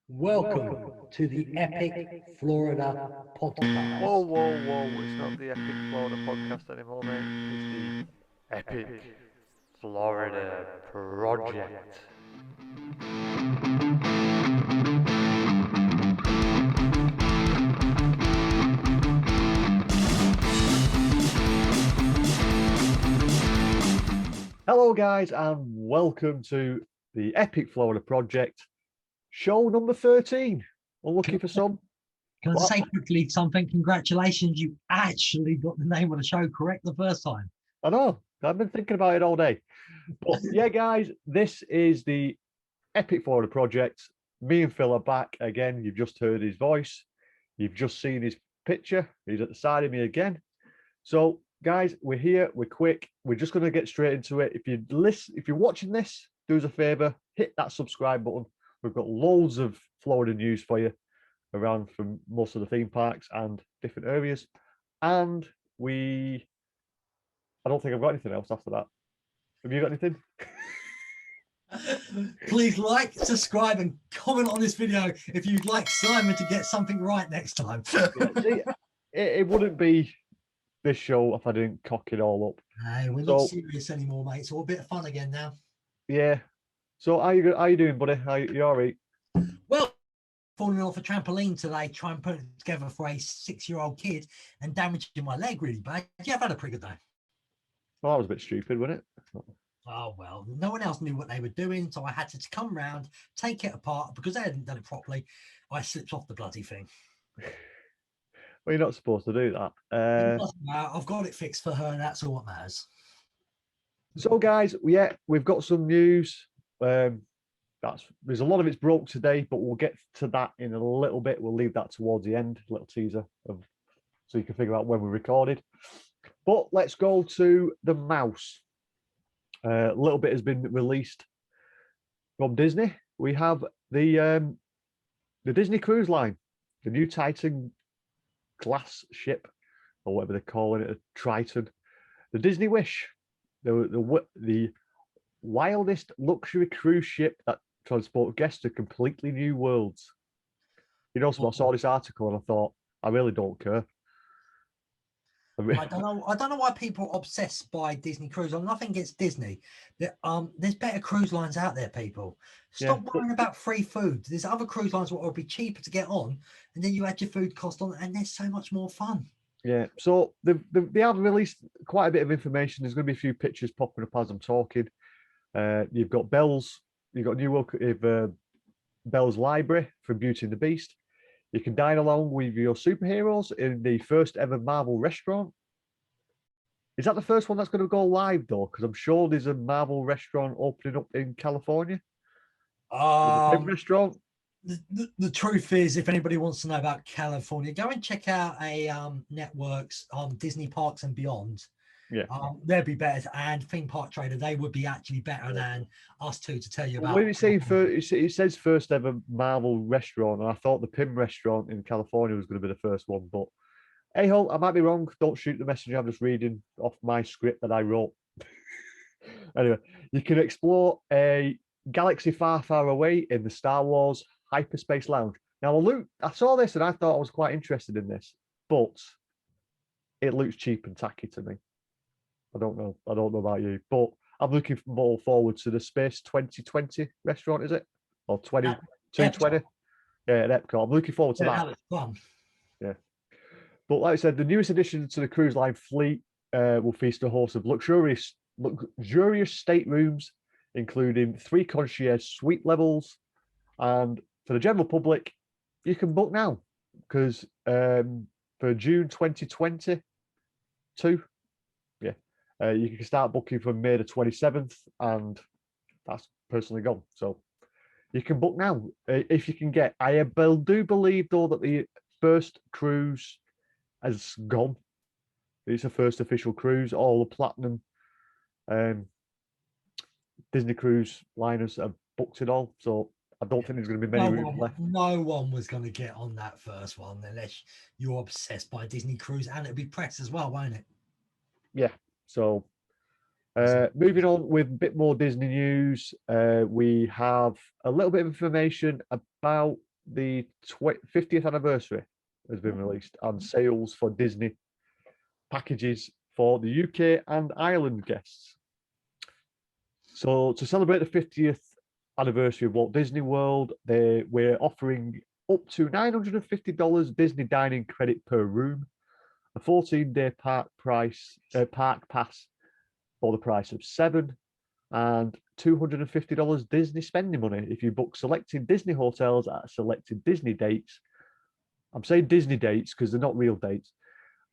Welcome to the Epic Florida Podcast. Whoa, whoa, whoa. It's not the Epic Florida podcast anymore, mate. It's the Epic Florida Project. Hello, guys, and welcome to the Epic Florida Project, show number 13. We're looking for some. Can I What? say quickly something? Congratulations, you actually got the name of the show correct the first time. I know, I've been thinking about it all day. But yeah, guys, this is the Epic Florida Project. Me and Phil are back again. You've just heard his voice, you've just seen his picture. He's at the side of me again. So, guys, we're here, we're quick, we're just going to get straight into it. If you're watching this, do us a favor, hit that subscribe button. We've got loads of Florida news for you around from most of the theme parks and different areas. And I don't think I've got anything else after that. Have you got anything? Please like, subscribe, and comment on this video if you'd like Simon to get something right next time. Yeah, see, it wouldn't be this show if I didn't cock it all up. Hey, we're not serious anymore, mate. It's all a bit of fun again now. Yeah. So how you doing, buddy? You all right? Well, falling off a trampoline today, trying to put it together for a 6-year-old kid and damaging my leg really bad. Yeah, I've had a pretty good day. Well, that was a bit stupid, wasn't it? Oh, well, no one else knew what they were doing, so I had to come round, take it apart, because they hadn't done it properly. I slipped off the bloody thing. Well, you're not supposed to do that. It doesn't matter. I've got it fixed for her, and that's all that matters. So, guys, we've got some news. There's a lot of it's broke today, but we'll get to that in a little bit. We'll leave that towards the end, a little teaser so you can figure out when we recorded. But let's go to the mouse. A little bit has been released from Disney. We have the Disney Cruise Line, the new Titan class ship, or whatever they're calling it, a Triton. The Disney Wish, the wildest luxury cruise ship that transports guests to completely new worlds. You know, so I saw this article and I thought, I really don't care. I don't know why people are obsessed by Disney Cruise. I'm nothing against Disney. There's better cruise lines out there, people. Stop worrying about free food. There's other cruise lines that will be cheaper to get on, and then you add your food cost on, and there's so much more fun. Yeah, so they have released quite a bit of information. There's going to be a few pictures popping up as I'm talking. You've got Belle's, you've got New York, Belle's Library from Beauty and the Beast. You can dine along with your superheroes in the first ever Marvel restaurant. Is that the first one that's going to go live though? Because I'm sure there's a Marvel restaurant opening up in California. A restaurant. The truth is, if anybody wants to know about California, go and check out a network's Disney Parks and Beyond. Yeah, they'd be better, and Theme Park Trader, they would be actually better than us two to tell you about. When it's saying it says first ever Marvel restaurant, and I thought the Pym restaurant in California was going to be the first one, but hey ho, I might be wrong. Don't shoot the messenger. I'm just reading off my script that I wrote. Anyway, you can explore a galaxy far, far away in the Star Wars hyperspace lounge. Now, I saw this and I thought I was quite interested in this, but it looks cheap and tacky to me. I don't know about you, but I'm looking more forward to the Space 2020 restaurant, is it? Or 2220? Yeah, at Epcot. I'm looking forward to that. That was fun. Yeah. But like I said, the newest addition to the cruise line fleet will feast a host of luxurious staterooms, including 3 concierge suite levels. And for the general public, you can book now because for June 2022, you can start booking from May the 27th, and that's personally gone. So you can book now if you can get. I do believe though that the first cruise has gone. It's the first official cruise. All the platinum Disney cruise liners have booked it all. So I don't think there's going to be many rooms left. No one was going to get on that first one unless you're obsessed by Disney Cruise, and it'll be press as well, won't it? Yeah. So moving on with a bit more Disney news, we have a little bit of information about the 50th anniversary has been released, and sales for Disney packages for the UK and Ireland guests. So to celebrate the 50th anniversary of Walt Disney World, we're offering up to $950 Disney dining credit per room, a 14-day park pass for the price of $7, and $250 Disney spending money if you book selected Disney hotels at selected Disney dates. I'm saying Disney dates because they're not real dates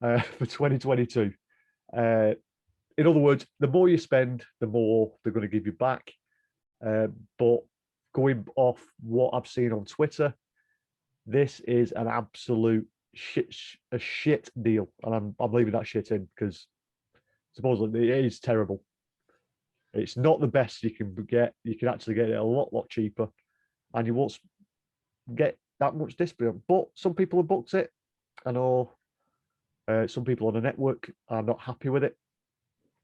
for 2022. In other words, the more you spend, the more they're going to give you back. But going off what I've seen on Twitter, this is an absolute shit deal, and I'm leaving that shit in because supposedly it is terrible. It's not the best you can get. You can actually get it a lot cheaper, and you won't get that much discount. But some people have booked it. I know some people on the network are not happy with it.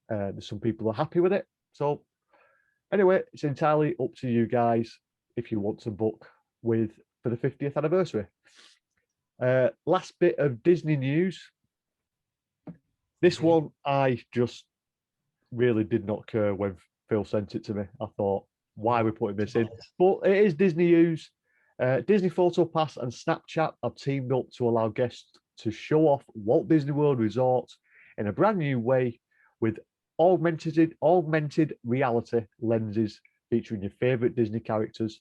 There's some people who are happy with it. So anyway, it's entirely up to you guys if you want to book for the 50th anniversary. Last bit of Disney news. This one I just really did not care when Phil sent it to me. I thought, why are we putting this in? But it is Disney news. Disney Photo Pass and Snapchat have teamed up to allow guests to show off Walt Disney World Resort in a brand new way with augmented reality lenses featuring your favorite Disney characters.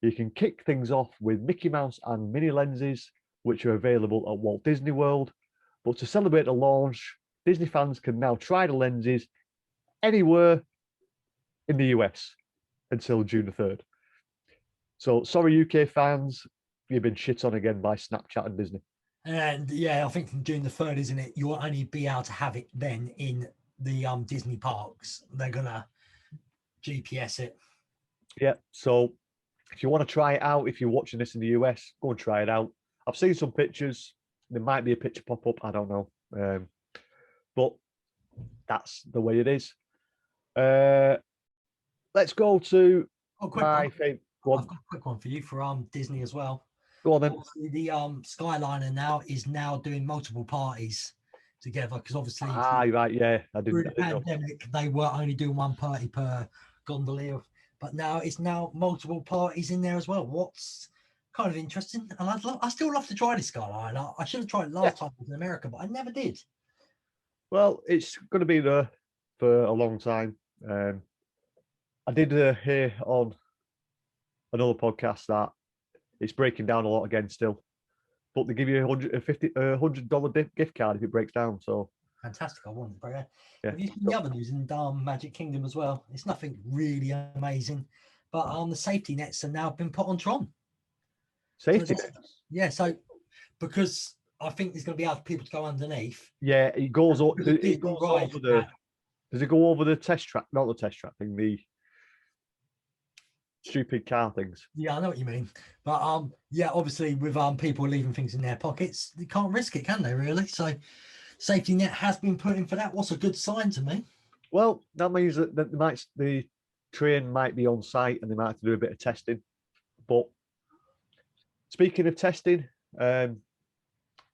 You can kick things off with Mickey Mouse and Minnie lenses, which are available at Walt Disney World. But to celebrate the launch, Disney fans can now try the lenses anywhere in the US until June the 3rd. So sorry, UK fans, you've been shit on again by Snapchat and Disney. And yeah, I think from June the 3rd, isn't it? You'll only be able to have it then in the Disney parks. They're gonna GPS it. Yeah. So if you want to try it out, if you're watching this in the US, go and try it out. I've seen some pictures. There might be a picture pop up. I don't know. But that's the way it is. Let's go to my favorite. I've got a quick one for you for Disney as well. Go on then. Obviously, the Skyliner now is doing multiple parties together because obviously right, yeah, through the pandemic they were only doing one party per gondolier, but now it's multiple parties in there as well. What's kind of interesting, and I still love to try this Skyliner. I should have tried it last time in America, but I never did. Well, it's going to be there for a long time. I did hear on another podcast that it's breaking down a lot again still, but they give you $100 gift card if it breaks down. So fantastic! I want it, bro. Have you seen the other news in Magic Kingdom as well? It's nothing really amazing, but the safety nets have now been put on Tron. Safety nets? Yeah, so because I think there's going to be other people to go underneath. Yeah, it goes over the. Does it go over the test track? Not the test track thing. The stupid car things. Yeah, I know what you mean. But yeah, obviously with people leaving things in their pockets, they can't risk it, can they? Really? So safety net has been put in for that. What's a good sign to me? Well, that means that the train might be on site and they might have to do a bit of testing. But speaking of testing, Iron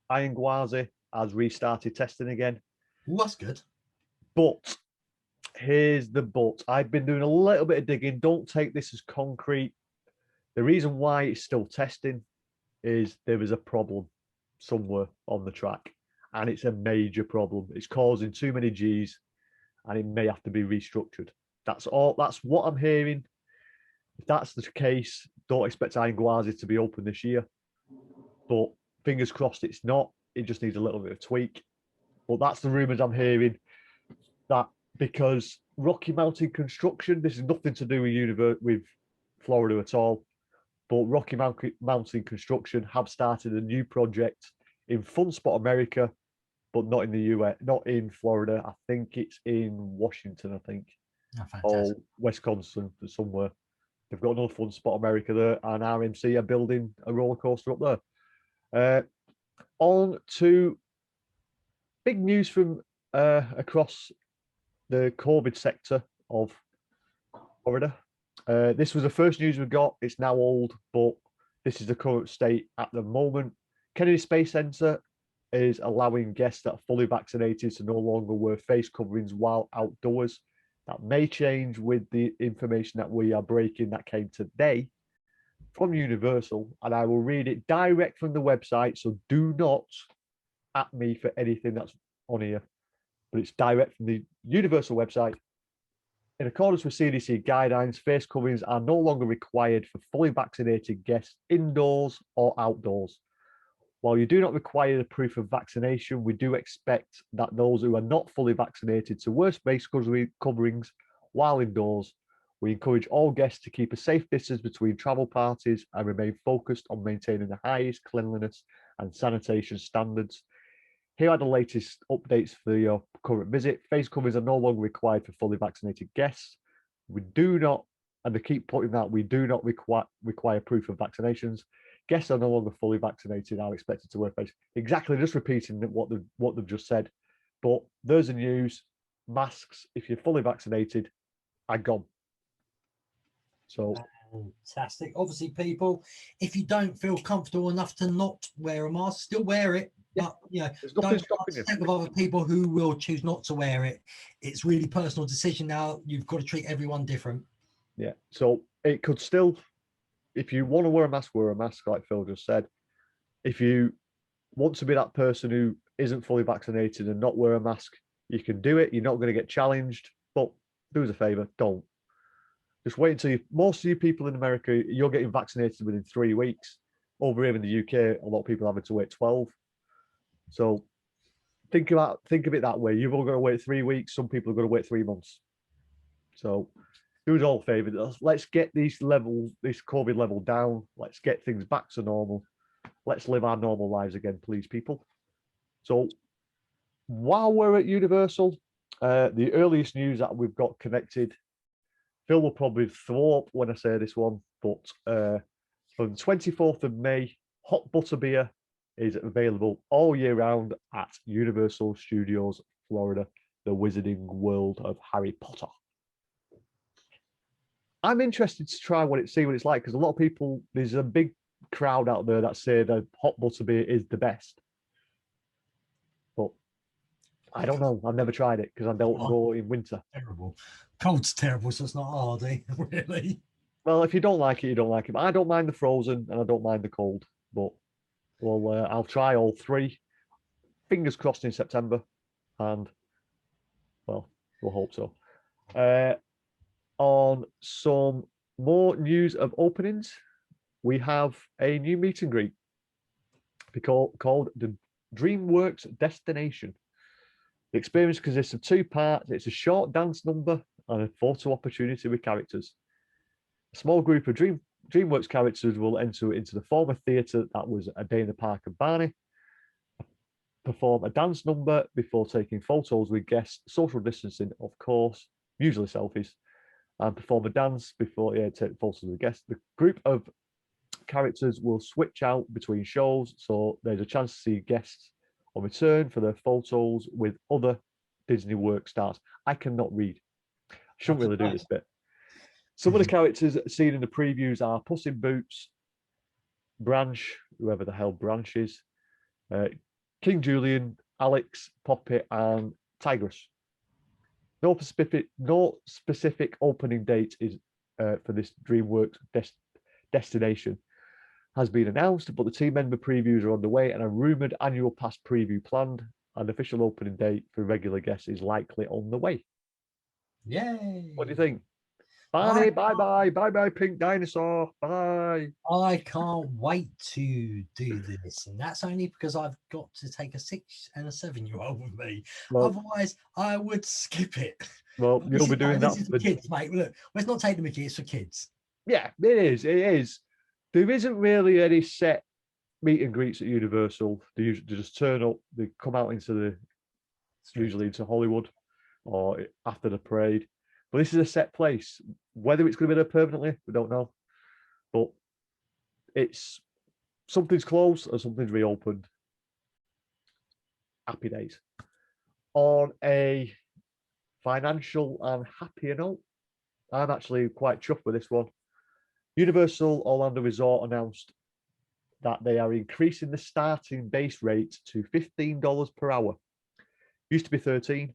Gwazi has restarted testing again. Ooh, that's good. But here's the but. I've been doing a little bit of digging. Don't take this as concrete. The reason why it's still testing is there is a problem somewhere on the track, and it's a major problem. It's causing too many G's, and it may have to be restructured. That's all. That's what I'm hearing. If that's the case, don't expect Iron Gwazi to be open this year. But fingers crossed it's not. It just needs a little bit of tweak. But that's the rumours I'm hearing. That because Rocky Mountain Construction, this is nothing to do with Florida at all, but Rocky Mountain Construction have started a new project in Fun Spot America, but not in the US, not in Florida. I think it's in Washington, I think, or Wisconsin, somewhere. They've got another Fun Spot America there, and RMC are building a roller coaster up there. On to big news from across the COVID sector of Florida. This was the first news we got. It's now old, but This is the current state at the moment. Kennedy Space Center is allowing guests that are fully vaccinated to no longer wear face coverings while outdoors. That may change with the information that we are breaking that came today from Universal, and I will read it direct from the website. So do not at me for anything that's on here, but it's direct from the Universal website. In accordance with CDC guidelines, face coverings are no longer required for fully vaccinated guests indoors or outdoors. While you do not require the proof of vaccination, we do expect that those who are not fully vaccinated to wear face coverings while indoors. We encourage all guests to keep a safe distance between travel parties and remain focused on maintaining the highest cleanliness and sanitation standards. Here are the latest updates for your current visit. Face coverings are no longer required for fully vaccinated guests. We do not, and they keep putting that, we do not require proof of vaccinations. Guests are no longer fully vaccinated, are expected to wear face. Exactly, just repeating what they've just said. But there's the news. Masks, if you're fully vaccinated, are gone. So fantastic. Obviously, people, if you don't feel comfortable enough to not wear a mask, still wear it. Yeah. But you know, there's nothing don't stopping you. upset with other people who will choose not to wear it. It's really personal decision now. You've got to treat everyone different. Yeah. So it could still, if you want to wear a mask, like Phil just said. If you want to be that person who isn't fully vaccinated and not wear a mask, you can do it. You're not going to get challenged, but do us a favor, don't. Just wait until most of you people in America, you're getting vaccinated within 3 weeks. Over here in the UK, a lot of people are having to wait 12. So think of it that way. You've all got to wait 3 weeks. Some people are going to wait 3 months. So do us all a favor. Let's get this COVID level down. Let's get things back to normal. Let's live our normal lives again, please, people. So while we're at Universal, the earliest news that we've got connected, Phil will probably throw up when I say this one, but from the 24th of May, hot butterbeer is available all year round at Universal Studios Florida, the Wizarding World of Harry Potter. I'm interested to see what it's like, because a lot of people, there's a big crowd out there that say that hot butterbeer is the best. But I don't know. I've never tried it because I don't go in winter. Terrible. Cold's terrible, so it's not hardy, really. Well, if you don't like it, you don't like it. But I don't mind the frozen and I don't mind the cold. But well, I'll try all three. Fingers crossed in September, and well, we'll hope so. On some more news of openings, we have a new meet and greet called the DreamWorks Destination. The experience consists of 2 parts. It's a short dance number and a photo opportunity with characters. A small group of DreamWorks characters will enter into the former theatre that was a day in the park of Barney, perform a dance number before taking photos with guests, social distancing, of course, usually selfies, and perform a dance before take photos with guests. The group of characters will switch out between shows, so there's a chance to see guests on return for their photos with other Disney work stars. I cannot read. I shouldn't really do this bit. Some of the characters seen in the previews are Puss in Boots, Branch, whoever the hell Branch is, King Julian, Alex, Poppy, and Tigress. No specific opening date is for this DreamWorks destination has been announced, but the team member previews are on the way and a rumored annual pass preview planned. An official opening date for regular guests is likely on the way. Yay! What do you think? Barney, bye, pink dinosaur, bye. I can't wait to do this, and that's only because I've got to take a 6 and a 7-year-old with me. Well, otherwise, I would skip it. Well, you'll be doing that for kids, mate. Look, let's not take the mickey. It's for kids. Yeah, it is. It is. There isn't really any set meet and greets at Universal. They usually just turn up. They come out into usually into Hollywood or after the parade. But this is a set place. Whether it's going to be there permanently, we don't know. But it's something's closed or something's reopened. Happy days. On a financial and happier note, I'm actually quite chuffed with this one. Universal Orlando Resort announced that they are increasing the starting base rate to $15 per hour. Used to be 13.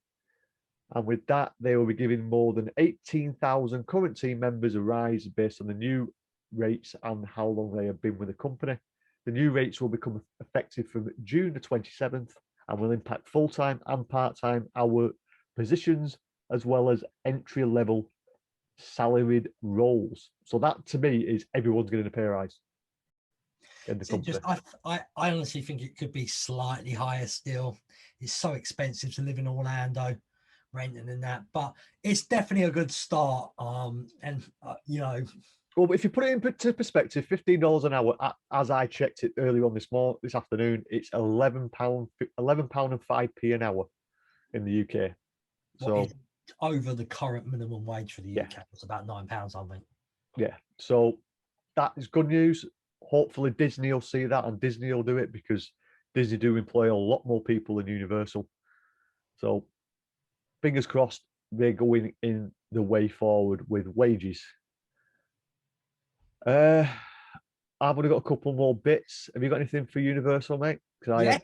And with that, they will be giving more than 18,000 current team members a rise based on the new rates and how long they have been with the company. The new rates will become effective from June the 27th and will impact full-time and part-time hour positions, as well as entry-level salaried roles. So that, to me, is everyone's getting a pay rise in the company. I honestly think it could be slightly higher still. It's so expensive to live in Orlando, renting and that, but it's definitely a good start. You know, well, if you put it into perspective, $15 an hour, as I checked it earlier on this afternoon, it's £11 and 5p an hour in the UK. So over the current minimum wage for the UK, yeah. it's about £9, I think. Yeah, so that is good news. Hopefully Disney will see that and Disney will do it, because Disney do employ a lot more people than Universal. So fingers crossed they're going in the way forward with wages. I've only got a couple more bits. Have you got anything for Universal, mate? Yeah,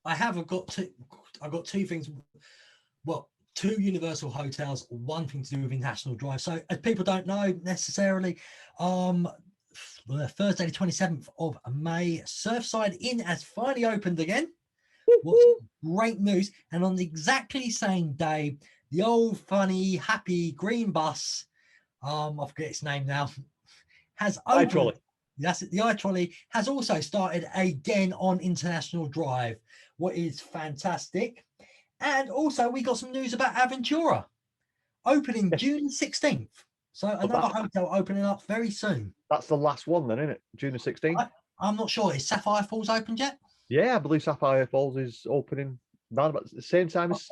I have. I've got two things. Well, two Universal hotels, one thing to do with International Drive. So as people don't know necessarily, Thursday the 27th of May, Surfside Inn has finally opened again. What's great news. And on the exactly same day, the old funny happy green bus, I forget its name now, has opened. That's it. The iTrolley has also started again on International Drive, what is fantastic. And also we got some news about Aventura opening June 16th. So another hotel opening up very soon. That's the last one then, isn't it? June the 16th? I'm not sure. Is Sapphire Falls opened yet? Yeah, I believe Sapphire Falls is opening around about the same time as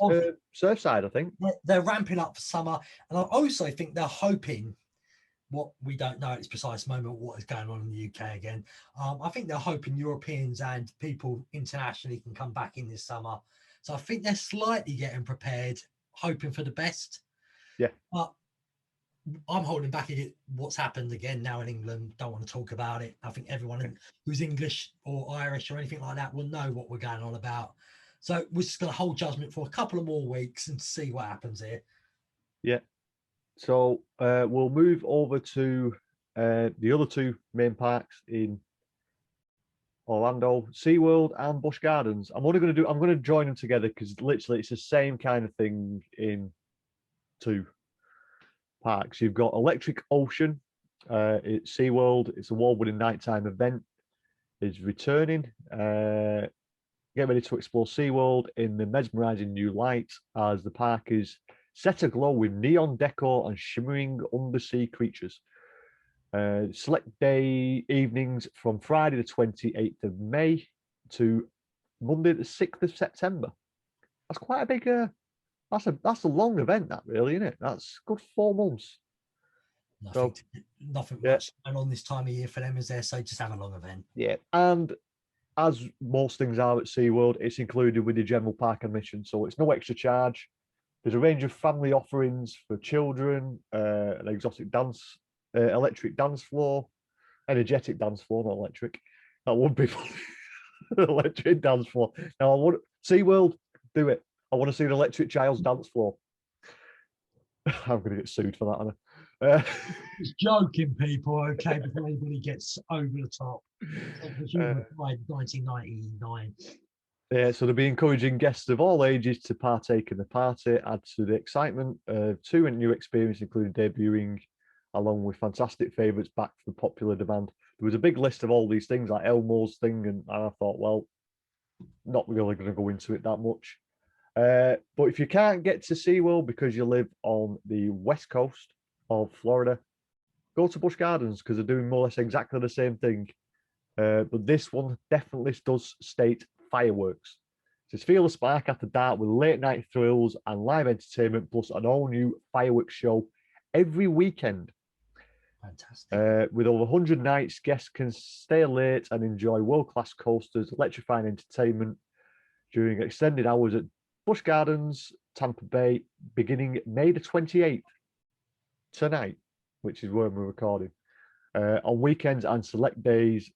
Surfside, I think. They're ramping up for summer. And I also think they're hoping, what we don't know at this precise moment, what is going on in the UK again. I think they're hoping Europeans and people internationally can come back in this summer. So I think they're slightly getting prepared, hoping for the best. Yeah. But I'm holding back at what's happened again now in England. Don't want to talk about it. I think everyone who's English or Irish or anything like that will know what we're going on about. So we're just going to hold judgment for a couple of more weeks and see what happens here. Yeah. So we'll move over to the other two main parks in Orlando, SeaWorld and Busch Gardens. I'm going to join them together because literally it's the same kind of thing in two parks. You've got Electric Ocean at SeaWorld. It's a award-winning nighttime event. It's returning. Get ready to explore SeaWorld in the mesmerizing new light as the park is set aglow with neon decor and shimmering undersea creatures. Select day evenings from Friday the 28th of May to Monday the 6th of September. That's quite a big that's a long event, that really, isn't it? That's good 4 months. Nothing much going on this time of year for them, is there? So just have a long event. Yeah, and as most things are at SeaWorld, it's included with the general park admission, so it's no extra charge. There's a range of family offerings for children, an exotic dance, electric dance floor, energetic dance floor, not electric. That would be funny. Electric dance floor. Now, I want SeaWorld, do it. I want to see an electric child's dance floor. I'm going to get sued for that, aren't I? Just joking, people, okay, before anybody gets over the top. 1999. Yeah, so they'll be encouraging guests of all ages to partake in the party, add to the excitement of 2 new experiences, including debuting along with fantastic favourites back from popular demand. There was a big list of all these things, like Elmo's thing, and I thought, well, not really going to go into it that much. But if you can't get to SeaWorld because you live on the west coast of Florida, go to Busch Gardens because they're doing more or less exactly the same thing. But this one definitely does state fireworks. It says feel the spark after dark with late night thrills and live entertainment, plus an all new fireworks show every weekend. Fantastic. With over 100 nights, guests can stay late and enjoy world-class coasters, electrifying entertainment during extended hours at Busch Gardens, Tampa Bay, beginning May the 28th, tonight, which is when we're recording. On weekends and select days,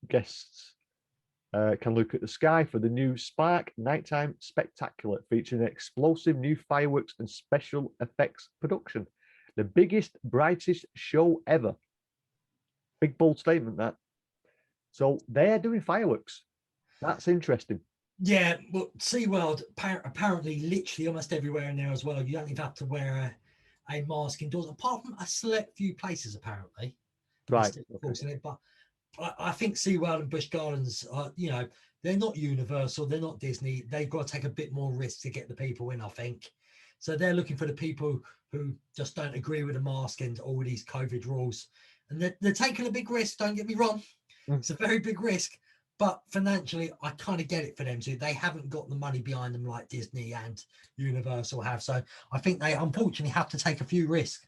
guests can look at the sky for the new Spark Nighttime Spectacular, featuring explosive new fireworks and special effects production. The biggest, brightest show ever. Big, bold statement, that. So they're doing fireworks. That's interesting. Yeah, well, SeaWorld apparently literally almost everywhere in there as well. You don't even have to wear a mask indoors, apart from a select few places, apparently. Right. Okay. It, but I think SeaWorld and Busch Gardens are, they're not Universal, they're not Disney. They've got to take a bit more risk to get the people in, I think. So they're looking for the people who just don't agree with the mask and all these COVID rules. And they're taking a big risk, don't get me wrong. It's a very big risk. But financially, I kind of get it for them too. They haven't got the money behind them like Disney and Universal have. So I think they unfortunately have to take a few risks.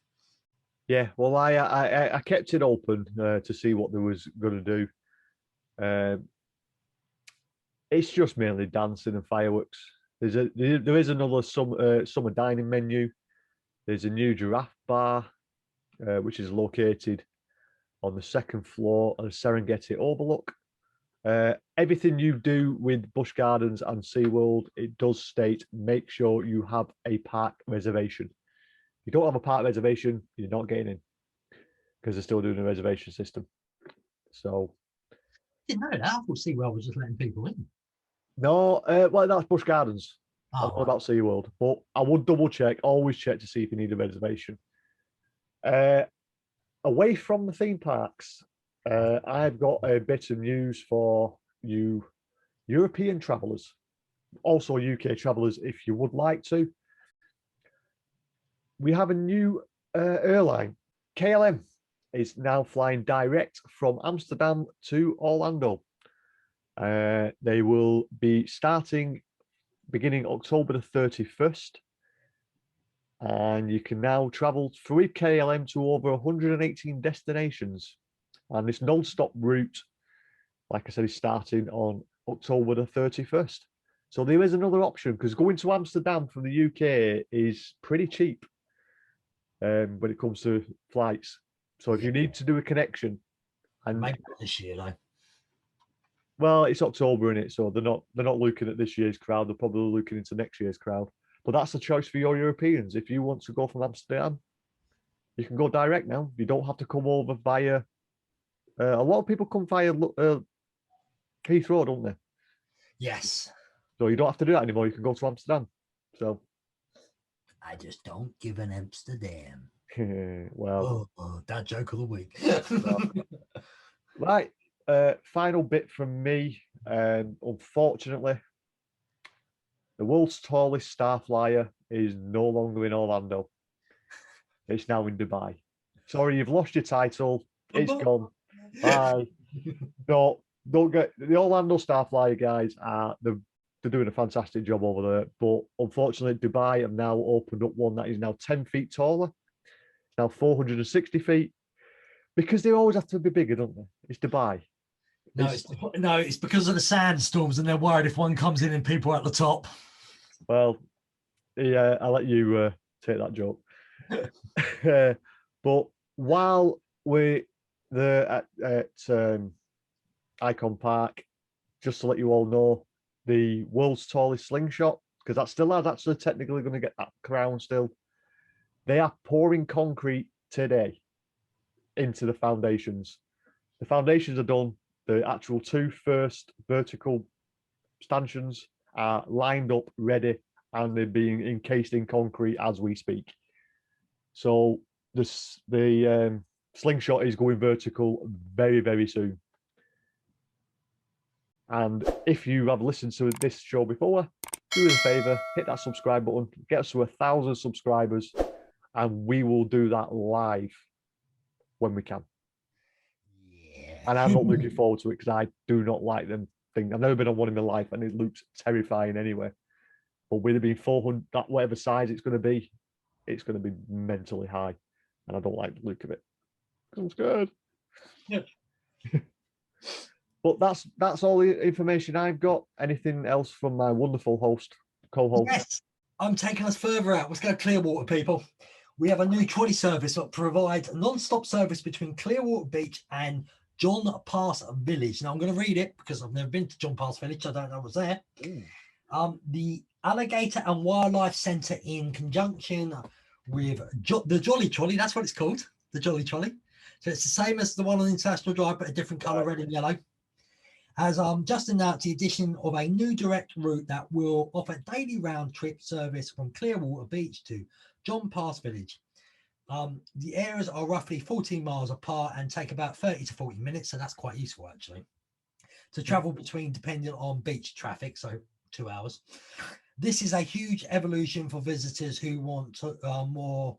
Yeah, well, I kept it open to see what they was going to do. It's just mainly dancing and fireworks. There is another summer dining menu. There's a new giraffe bar, which is located on the second floor of the Serengeti Overlook. Everything you do with Busch Gardens and SeaWorld, it does state make sure you have a park reservation. If you don't have a park reservation, you're not getting in because they're still doing a reservation system. So, Didn't know that. I thought SeaWorld was just letting people in. No, well, that's Busch Gardens. I don't know about SeaWorld, but I would double check, always check to see if you need a reservation. Away from the theme parks, I've got a bit of news for you European travellers, also UK travellers, if you would like to. We have a new airline. KLM is now flying direct from Amsterdam to Orlando. They will be starting beginning October the 31st. And you can now travel through KLM to over 118 destinations. And this non-stop route, like I said, is starting on October the 31st. So there is another option, because going to Amsterdam from the UK is pretty cheap when it comes to flights. So if you need to do a connection, and maybe this year though. Well, it's October in it, so they're not looking at this year's crowd. They're probably looking into next year's crowd. But that's a choice for your Europeans. If you want to go from Amsterdam, you can go direct now. You don't have to come over via. A lot of people come via Heathrow, don't they? Yes. So you don't have to do that anymore. You can go to Amsterdam. So I just don't give an Amsterdam. Well, that joke of the week. Right. Final bit from me. Unfortunately, the world's tallest star flyer is no longer in Orlando. It's now in Dubai. Sorry, you've lost your title. It's gone. Bye. No, don't get the Orlando star flyer guys they're doing a fantastic job over there. But unfortunately, Dubai have now opened up one that is now 10 feet taller, now 460 feet. Because they always have to be bigger, don't they? It's Dubai. It's because of the sandstorms, and they're worried if one comes in and people are at the top. Well, yeah, I'll let you take that joke. But while we're there at Icon Park, just to let you all know, the world's tallest slingshot, because that still has actually technically going to get that crown still. They are pouring concrete today into the foundations. The foundations are done. The actual two first vertical stanchions are lined up, ready, and they're being encased in concrete as we speak. So the slingshot is going vertical very, very soon. And if you have listened to this show before, do us a favor, hit that subscribe button, get us to 1,000 subscribers, and we will do that live when we can. Yeah. And I'm not looking forward to it because I do not like them things. I've never been on one in my life, and it looks terrifying anyway. But with it being 400, that whatever size it's going to be mentally high, and I don't like the look of it. I'm scared. Yeah. But that's all the information I've got. Anything else from my wonderful co-host? Yes, I'm taking us further out. Let's go Clearwater, people. We have a new trolley service that provides a non-stop service between Clearwater Beach and John Pass Village. Now I'm going to read it because I've never been to John Pass Village. I don't know what's there. The Alligator and Wildlife Centre in conjunction with the Jolly Trolley. That's what it's called, the Jolly Trolley. So it's the same as the one on International Drive, but a different colour, red and yellow. Has just announced the addition of a new direct route that will offer daily round trip service from Clearwater Beach to John Pass Village. The areas are roughly 14 miles apart and take about 30 to 40 minutes, so that's quite useful actually to travel between, depending on beach traffic, so 2 hours. This is a huge evolution for visitors who want to, more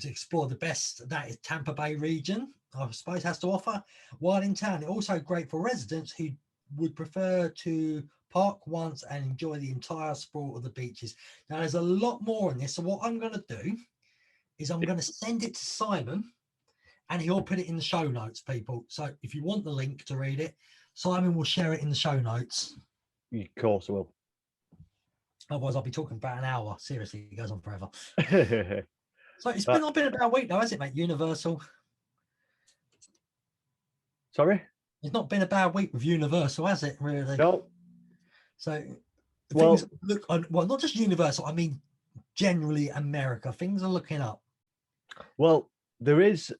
to explore the best that is Tampa Bay region, I suppose, has to offer while in town. It's also great for residents who would prefer to park once and enjoy the entire sprawl of the beaches. Now there's a lot more in this, so what I'm going to do is I'm going to send it to Simon and he'll put it in the show notes, people. So if you want the link to read it, Simon will share it in the show notes. Of course I will. Otherwise I'll be talking about an hour. Seriously, it goes on forever. Yeah. So it's been about a week now, has it, mate? Universal. Sorry? It's not been a bad week with Universal, has it, really? No. So Well, things look, well, not just Universal, I mean generally America, things are looking up. Well, there is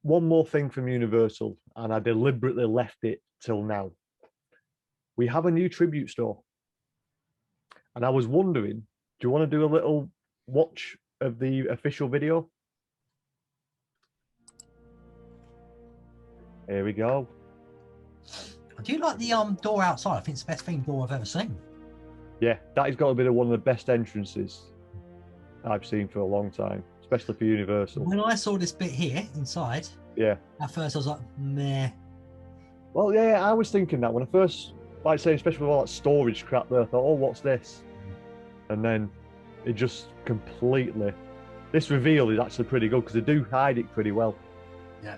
one more thing from Universal, and I deliberately left it till now. We have a new tribute store. And I was wondering, do you want to do a little watch of the official video? Here we go. Do you like the door outside? I think it's the best themed door I've ever seen. Yeah, that has got to be one of the best entrances I've seen for a long time, especially for Universal. When I saw this bit here inside, yeah, at first I was like, meh. Well, yeah, I was thinking that when I first, like saying, especially with all that storage crap there, I thought, oh, what's this? And then it just completely, this reveal is actually pretty good because they do hide it pretty well. Yeah.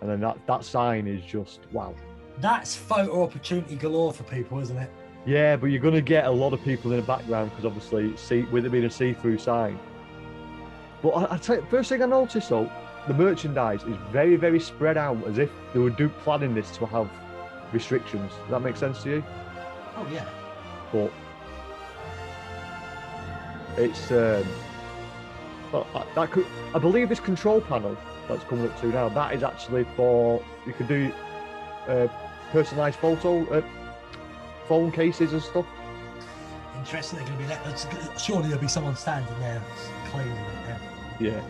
And then that sign is just, wow. That's photo opportunity galore for people, isn't it? Yeah, but you're going to get a lot of people in the background because obviously, with it being a see-through sign. But I tell you, first thing I noticed though, the merchandise is very, very spread out, as if they were planning this to have restrictions. Does that make sense to you? Oh yeah. But it's well, that could, I believe this control panel that's coming up to now, that is actually for, you could do personalised phone cases and stuff. Interesting. They're going to be surely there'll be someone standing there cleaning it now. Yeah.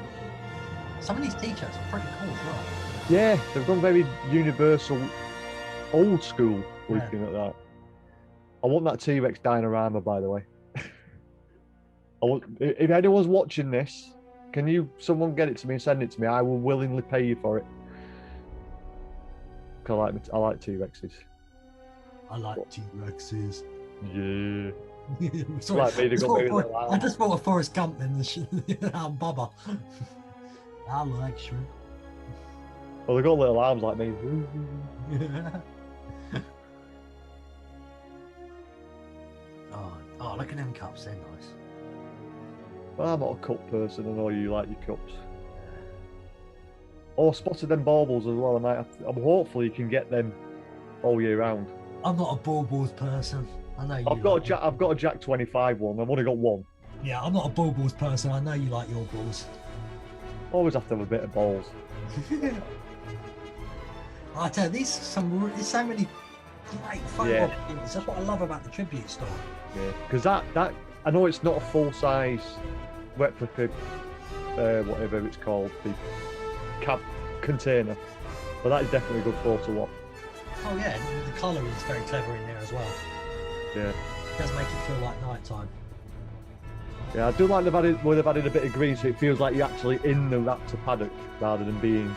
Some of these t-shirts are pretty cool as well. Yeah, they've gone very Universal, old school looking at that. I want that T-Rex diorama, by the way. If anyone's watching this, can someone get it to me and send it to me? I will willingly pay you for it. Cause I like T-Rexes. I like T-Rexes. Yeah. Sorry, Like me to go I just bought a Forrest Gump in the Bubba. I like shrimp. Well, they've got little arms like me. Oh, look at them cups, they're nice. Well, I'm not a cup person, I know you like your cups. Oh, I spotted them baubles as well. I'm hopefully you can get them all year round. I'm not a baubles person. I know you. I've got a Jack 25 one. I've only got one. Yeah, I'm not a baubles person. I know you like your balls. Always have to have a bit of balls. I tell you, there's so many great photo opportunities. That's what I love about the tribute store. Yeah, because that I know it's not a full size replica, whatever it's called, the cab container, but that is definitely a good photo op. Oh yeah, and the colouring is very clever in there as well. Yeah, it does make it feel like night time. Yeah, I do like they've added a bit of green, so it feels like you're actually in the raptor paddock rather than being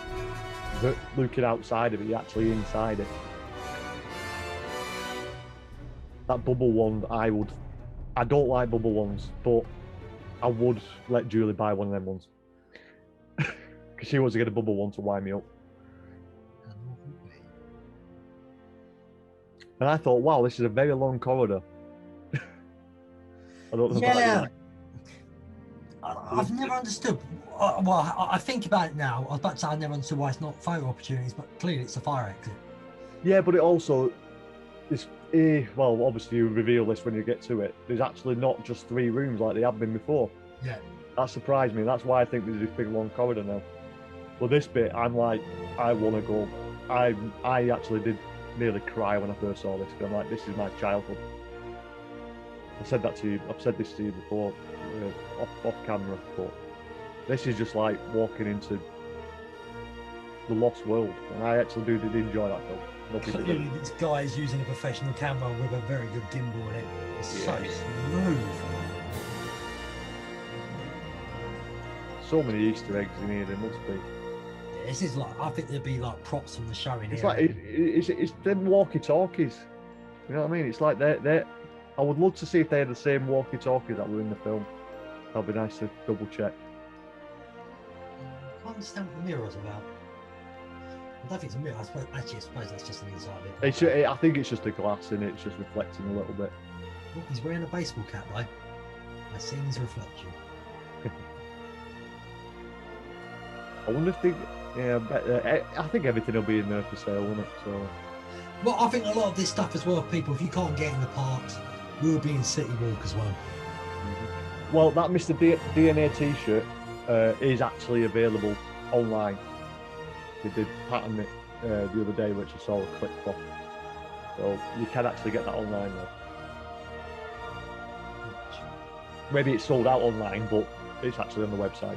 looking outside of it. You're actually inside it. That bubble one, I don't like bubble ones, but I would let Julie buy one of them ones because she wants to get a bubble one to wind me up. And I thought, wow, this is a very long corridor. I don't know. Yeah. I've never understood. I think about it now. I was about to say I never understood why it's not photo opportunities, but clearly it's a fire exit. Yeah, but it also is. Well, obviously you reveal this when you get to it. There's actually not just 3 rooms like they have been before. Yeah. That surprised me. That's why I think there's this big long corridor now. But this bit, I'm like, I want to go. I actually did nearly cry when I first saw this. I'm like, this is my childhood. I said that to you. I've said this to you before, off camera. But this is just like walking into the lost world, and I actually did enjoy that film. Clearly, this guy is using a professional camera with a very good gimbal in it. It's so smooth. So many Easter eggs in here. There must be. Yeah, this is like, I think there'd be like props from the show in It's here. like it's them walkie-talkies. You know what I mean? It's like they're. I would love to see if they had the same walkie-talkies that were in the film. That'd be nice to double check. I can't understand what the mirror's about. I don't think it's a mirror. I suppose that's just an inside bit. I think it's just a glass in it. It's just reflecting a little bit. Look, he's wearing a baseball cap though. I see his reflection. I wonder if they. Yeah, I think everything will be in there for sale, won't it? So. Well, I think a lot of this stuff as well, people, if you can't get in the parks, will be in City Walk as well. Mm-hmm. Well, that Mr. DNA t-shirt is actually available online. They did pattern it the other day, which I saw a clip for. So you can actually get that online now. Maybe it's sold out online, but it's actually on the website.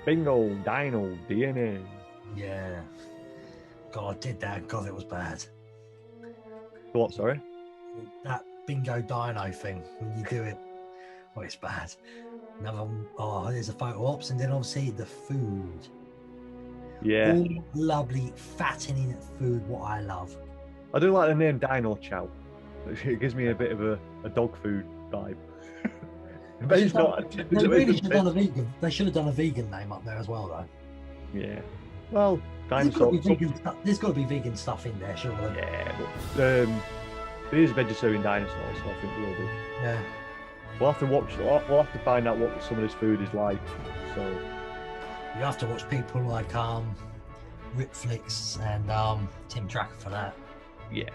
Bingo, Dino, DNA. Yeah. God, I did that. God, it was bad. What, sorry? That bingo dino thing, when you do it, oh, it's bad. Another one, oh, there's a photo ops, and then obviously the food. Yeah. All lovely, fattening food, what I love. I do like the name Dino Chow. It gives me a bit of a dog food vibe. But it's not. They really should have done a vegan. They should have done a vegan name up there as well, though. Yeah. Well, there's got to be vegan stuff in there, surely. Yeah, but it is vegetarian dinosaurs, so I think we'll do. Yeah. We'll have to watch. We'll have to find out what some of this food is like. So you have to watch people like Ripflix and Tim Tracker for that. Yeah.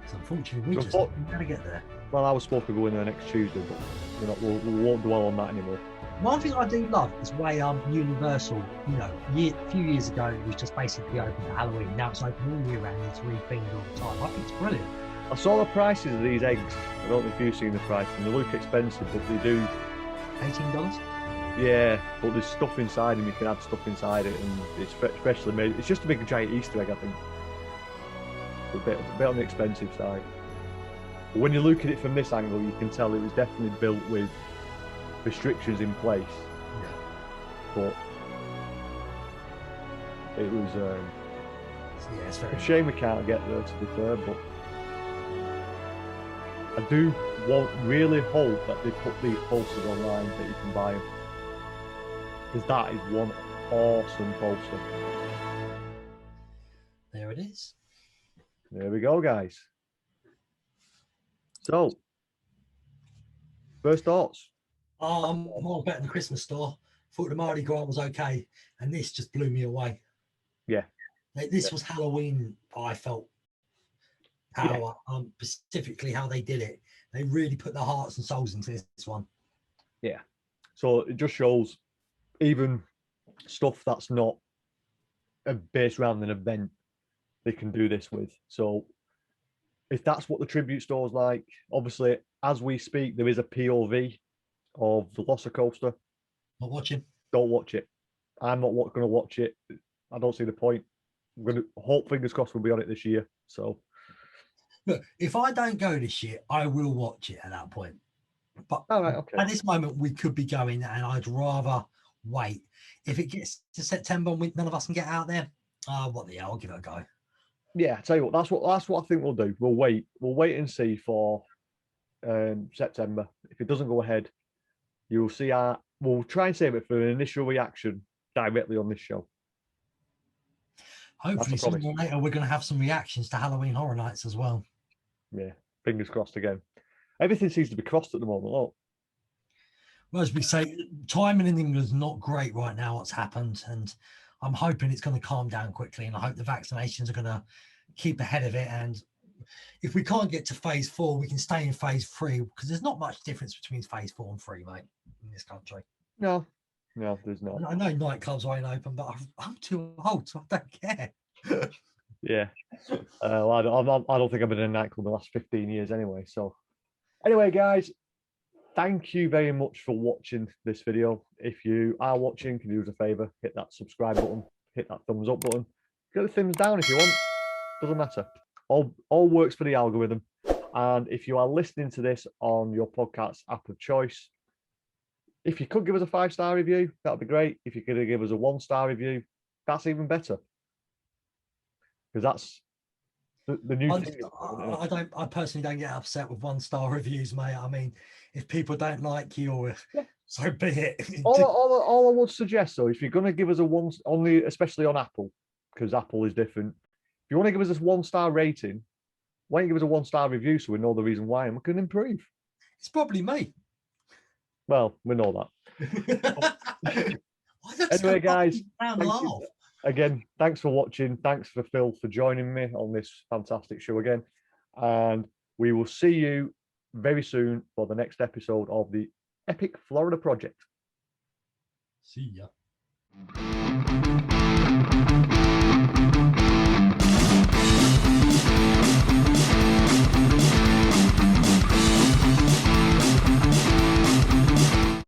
So unfortunately, we're gonna get there. Well, I was supposed to go in there next Tuesday, but we won't dwell on that anymore. One thing I do love is way Universal, a few years ago it was just basically open for Halloween. Now it's open all year round and it's rethemed all the time. I think it's brilliant. I saw the prices of these eggs. I don't know if you've seen the price, and they look expensive, but they do. $18? Yeah, but there's stuff inside them. You can add stuff inside it, and it's freshly made. It's just a big giant Easter egg, I think. A bit on the expensive side. But when you look at it from this angle, you can tell it was definitely built with restrictions in place. Yeah. But it was it's very a shame we can't get there, to be fair, but I do really hope that they put these posters online that you can buy them, because that is one awesome poster. There it is. There we go, guys. So, first thoughts? I'm more better than the Christmas store. Thought the Mardi Gras was okay, and this just blew me away. Yeah. This was Halloween, I felt. Specifically how they did it. They really put their hearts and souls into this one. Yeah. So it just shows even stuff that's not based around an event, they can do this with. So if that's what the tribute store's like, obviously, as we speak, there is a POV of the Velocicoaster. Not watching. Don't watch it. I'm not going to watch it. I don't see the point. I'm going to hope, fingers crossed, we'll be on it this year. So, look, if I don't go this year, I will watch it at that point. But okay. At this moment, we could be going, and I'd rather wait. If it gets to September and none of us can get out there, what the hell? I'll give it a go. Yeah, I tell you what, that's what I think we'll do. We'll wait and see for September. If it doesn't go ahead, you'll see we'll try and save it for an initial reaction directly on this show. Hopefully, sooner or later, we're going to have some reactions to Halloween Horror Nights as well. Yeah. Fingers crossed again. Everything seems to be crossed at the moment. Look. Well, as we say, timing in England is not great right now. What's happened, and I'm hoping it's going to calm down quickly, and I hope the vaccinations are going to keep ahead of it. And if we can't get to phase 4, we can stay in phase 3 because there's not much difference between phase 4 and 3, mate, in this country. No, there's not. I know nightclubs ain't open, but I'm too old, so I don't care. Yeah. Well, I don't think I've been in a nightclub in the last 15 years anyway. So, anyway, guys, thank you very much for watching this video. If you are watching, can you do us a favor? Hit that subscribe button, hit that thumbs up button. Get the thumbs down if you want. Doesn't matter. All works for the algorithm. And if you are listening to this on your podcast app of choice, if you could give us a 5-star review, that'd be great. If you could give us a 1-star review, that's even better. Because that's the new thing. I personally don't get upset with 1-star reviews, mate. I mean, if people don't like you, or so be it. All I would suggest, though, if you're going to give us a one, only especially on Apple, because Apple is different. If you want to give us a 1-star rating, why don't you give us a 1-star review so we know the reason why and we can improve? It's probably me. Well, we know that. Anyway, guys, again, thanks for watching. Thanks for Phil for joining me on this fantastic show again. And we will see you very soon for the next episode of the Epic Florida Project. See ya.